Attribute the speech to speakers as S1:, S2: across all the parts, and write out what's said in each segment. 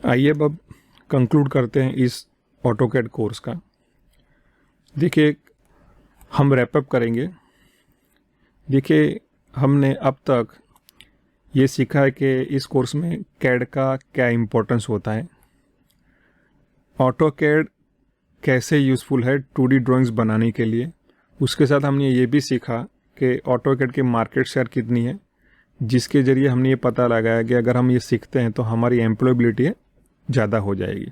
S1: आइए अब कंक्लूड करते हैं इस ऑटोकैड कोर्स का। देखिए, हम रैपअप करेंगे। देखिए, हमने अब तक ये सीखा है कि इस कोर्स में कैड का क्या इम्पोर्टेंस होता है, ऑटोकैड कैसे यूज़फुल है 2D ड्राइंग्स बनाने के लिए। उसके साथ हमने ये भी सीखा कि ऑटोकैड की मार्केट शेयर कितनी है, जिसके ज़रिए हमने ये पता लगाया कि अगर हम ये सीखते हैं तो हमारी एम्प्लॉयबिलिटी ज़्यादा हो जाएगी।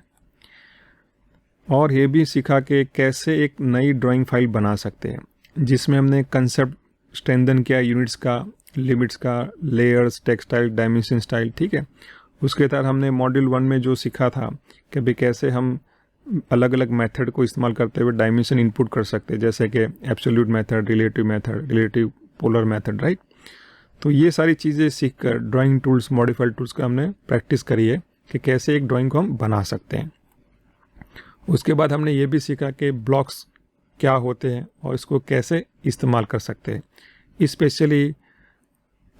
S1: और ये भी सीखा कि कैसे एक नई ड्राइंग फाइल बना सकते हैं, जिसमें हमने कंसेप्ट स्ट्रेंथन किया, यूनिट्स का, लिमिट्स का, लेयर्स, टेक्सटाइल, डायमेंशन स्टाइल। ठीक है, उसके तहत हमने मॉड्यूल 1 में जो सीखा था कि भाई कैसे हम अलग अलग मेथड को इस्तेमाल करते हुए डायमेंशन इनपुट कर सकते हैं, जैसे कि absolute method, relative polar method, right. तो ये सारी चीज़ें सीख कर ड्राइंग टूल्स, मॉडिफाइड टूल्स का हमने प्रैक्टिस करी है कि कैसे एक ड्राइंग को हम बना सकते हैं। उसके बाद हमने ये भी सीखा कि ब्लॉक्स क्या होते हैं और इसको कैसे इस्तेमाल कर सकते हैं। स्पेशली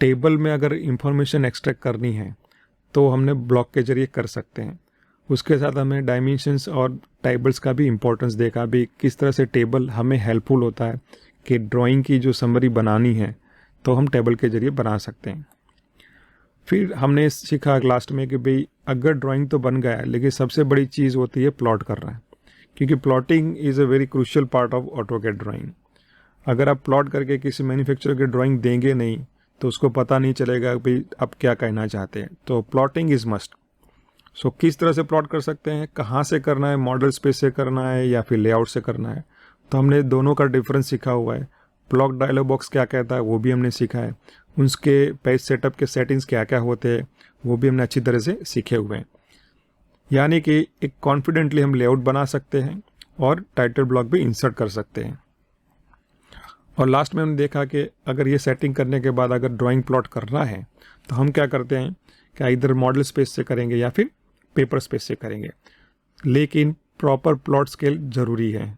S1: टेबल में अगर इंफॉर्मेशन एक्सट्रैक्ट करनी है तो हमने ब्लॉक के जरिए कर सकते हैं। उसके साथ हमें डायमेंशंस और टेबल्स का भी इम्पोर्टेंस देखा, भी किस तरह से टेबल हमें हेल्पफुल होता है कि ड्राइंग की जो समरी बनानी है तो हम टेबल के जरिए बना सकते हैं। फिर हमने सीखा लास्ट में कि भाई अगर ड्राइंग तो बन गया है, लेकिन सबसे बड़ी चीज़ होती है प्लॉट करना है, क्योंकि plotting is a very crucial part of AutoCAD drawing. अगर आप प्लॉट करके किसी मैन्युफैक्चरर की ड्राइंग देंगे नहीं तो उसको पता नहीं चलेगा भाई आप क्या कहना चाहते हैं। तो प्लॉटिंग इज़ मस्ट। सो किस तरह से प्लॉट कर सकते हैं, कहाँ से करना है, मॉडल स्पेस से करना है या फिर लेआउट से करना है, तो हमने दोनों का डिफरेंस सीखा हुआ है। ब्लॉक डायलॉग बॉक्स क्या कहता है वो भी हमने सीखा है, उसके पेज सेटअप के सेटिंग्स क्या क्या होते हैं वो भी हमने अच्छी तरह से सीखे हुए हैं। यानी कि एक कॉन्फिडेंटली हम लेआउट बना सकते हैं और टाइटल ब्लॉक भी इंसर्ट कर सकते हैं। और लास्ट में हमने देखा कि अगर ये सेटिंग करने के बाद अगर ड्राइंग प्लॉट करना है तो हम क्या करते हैं कि इधर मॉडल स्पेस से करेंगे या फिर पेपर स्पेस से करेंगे, लेकिन प्रॉपर प्लॉट स्केल ज़रूरी है।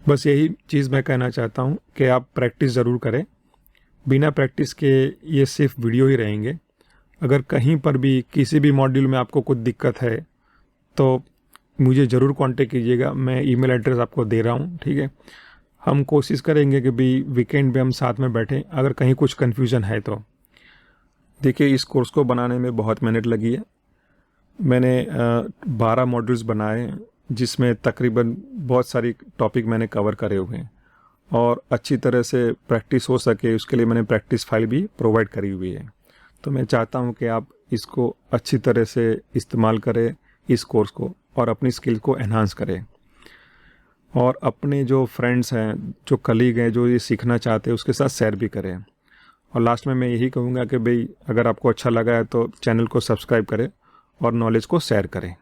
S1: बस यही चीज़ मैं कहना चाहता हूँ कि आप प्रैक्टिस ज़रूर करें। बिना प्रैक्टिस के ये सिर्फ वीडियो ही रहेंगे। अगर कहीं पर भी किसी भी मॉड्यूल में आपको कुछ दिक्कत है तो मुझे ज़रूर कांटेक्ट कीजिएगा, मैं ईमेल एड्रेस आपको दे रहा हूँ। ठीक है, हम कोशिश करेंगे कि भी वीकेंड पे हम साथ में बैठें अगर कहीं कुछ कन्फ्यूज़न है तो। देखिए, इस कोर्स को बनाने में बहुत मेहनत लगी है। मैंने 12 मॉड्यूल्स बनाए हैं, जिसमें तकरीबन बहुत सारी टॉपिक मैंने कवर करे हुए हैं और अच्छी तरह से प्रैक्टिस हो सके उसके लिए मैंने प्रैक्टिस फाइल भी प्रोवाइड करी हुई है। तो मैं चाहता हूं कि आप इसको अच्छी तरह से इस्तेमाल करें इस कोर्स को और अपनी स्किल को एनहांस करें और अपने जो फ्रेंड्स हैं, जो कलीग हैं, जो ये सीखना चाहते हैं उसके साथ शेयर भी करें। और लास्ट में मैं यही कहूँगा कि भाई अगर आपको अच्छा लगा है तो चैनल को सब्सक्राइब करें और नॉलेज को शेयर करें।